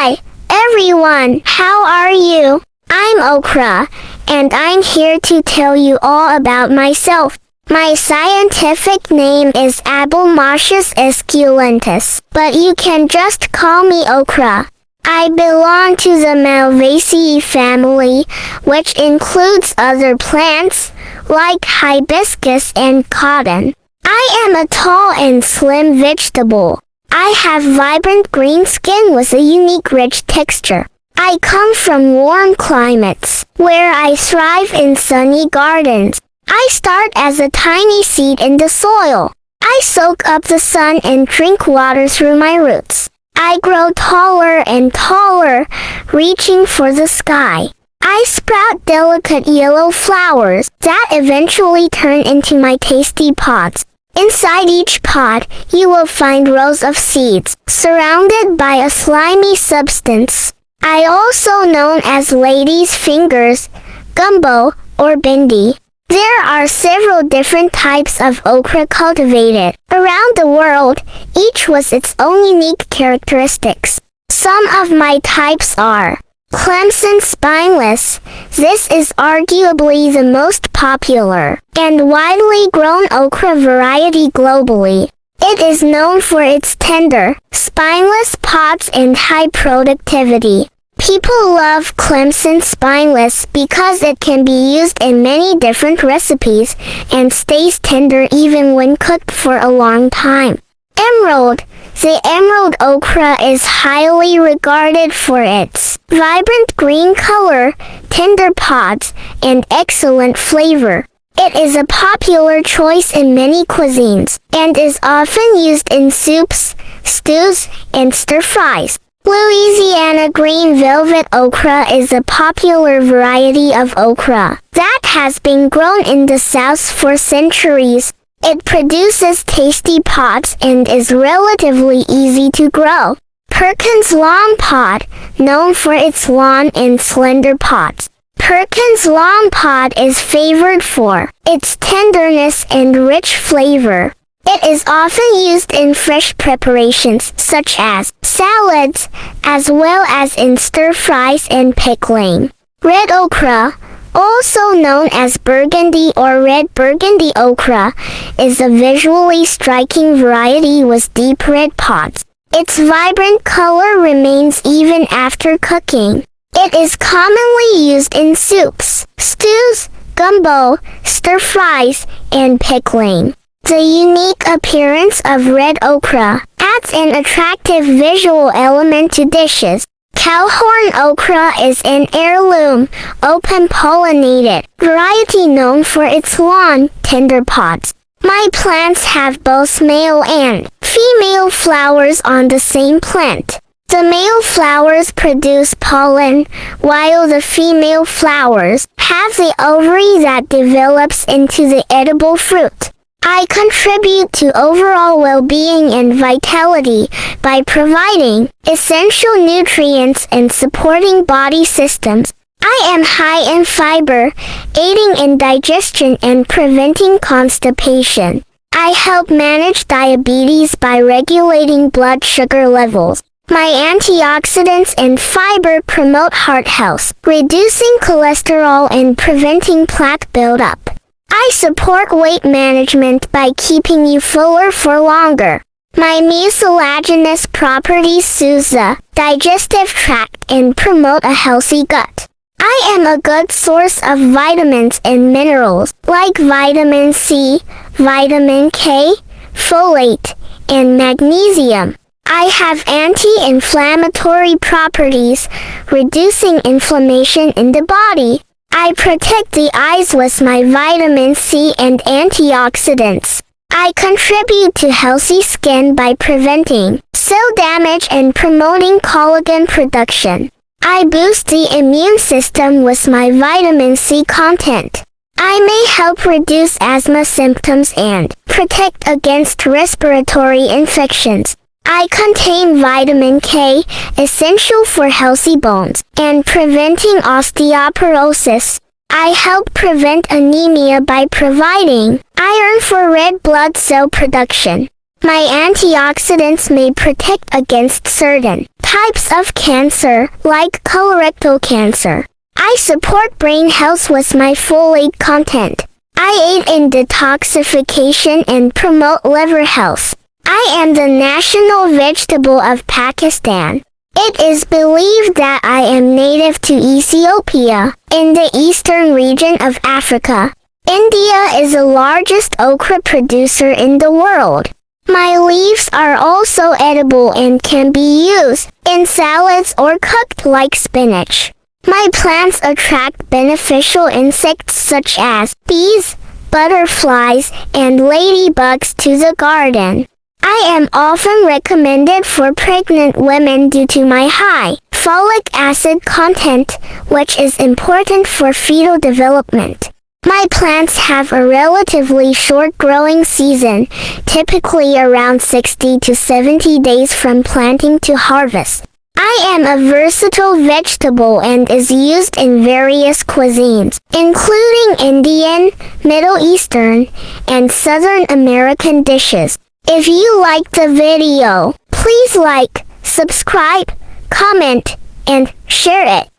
Hi, everyone. How are you? I'm Okra, and I'm here to tell you all about myself. My scientific name is Abelmachius esculentus, but you can just call me Okra. I belong to the Malvaceae family, which includes other plants, like hibiscus and cotton. I am a tall and slim vegetable. I have vibrant green skin with a unique rich texture. I come from warm climates, where I thrive in sunny gardens. I start as a tiny seed in the soil. I soak up the sun and drink water through my roots. I grow taller and taller, reaching for the sky. I sprout delicate yellow flowers that eventually turn into my tasty pods. Inside each pod, you will find rows of seeds, surrounded by a slimy substance. I also known as ladies' fingers, gumbo, or bhindi. There are several different types of okra cultivated around the world, each with its own unique characteristics. Some of my types are Clemson spineless. This is arguably the most popular and widely grown okra variety globally. It is known for its tender, spineless pods and high productivity. People love Clemson spineless because it can be used in many different recipes and stays tender even when cooked for a long time. Emerald. The emerald okra is highly regarded for its vibrant green color, tender pods, and excellent flavor. It is a popular choice in many cuisines and is often used in soups, stews, and stir-fries. Louisiana green velvet okra is a popular variety of okra that has been grown in the South for centuries. It produces tasty pods and is relatively easy to grow. Perkins lawn pod, known for its long and slender pods. Perkins lawn pod is favored for its tenderness and rich flavor. It is often used in fresh preparations such as salads, as well as in stir-fries and pickling. Red okra, also known as burgundy or red burgundy okra, is a visually striking variety with deep red pods. Its vibrant color remains even after cooking. It is commonly used in soups, stews, gumbo, stir-fries, and pickling. The unique appearance of red okra adds an attractive visual element to dishes. Cowhorn okra is an heirloom, open-pollinated variety known for its long, tender pods. My plants have both male and female flowers on the same plant. The male flowers produce pollen, while the female flowers have the ovary that develops into the edible fruit. I contribute to overall well-being and vitality by providing essential nutrients and supporting body systems. I am high in fiber, aiding in digestion and preventing constipation. I help manage diabetes by regulating blood sugar levels. My antioxidants and fiber promote heart health, reducing cholesterol and preventing plaque buildup. I support weight management by keeping you fuller for longer. My mucilaginous properties soothe the digestive tract and promote a healthy gut. I am a good source of vitamins and minerals like vitamin C, vitamin K, folate, and magnesium. I have anti-inflammatory properties, reducing inflammation in the body. I protect the eyes with my vitamin C and antioxidants. I contribute to healthy skin by preventing cell damage and promoting collagen production. I boost the immune system with my vitamin C content. I may help reduce asthma symptoms and protect against respiratory infections. I contain vitamin K, essential for healthy bones and preventing osteoporosis. I help prevent anemia by providing iron for red blood cell production. My antioxidants may protect against certain types of cancer, like colorectal cancer. I support brain health with my folate content. I aid in detoxification and promote liver health. I am the national vegetable of Pakistan. It is believed that I am native to Ethiopia, in the eastern region of Africa. India is the largest okra producer in the world. My leaves are also edible and can be used in salads or cooked like spinach. My plants attract beneficial insects such as bees, butterflies, and ladybugs to the garden. I am often recommended for pregnant women due to my high folic acid content, which is important for fetal development. My plants have a relatively short growing season, typically around 60 to 70 days from planting to harvest. I am a versatile vegetable and is used in various cuisines, including Indian, Middle Eastern, and Southern American dishes. If you liked the video, please like, subscribe, comment, and share it.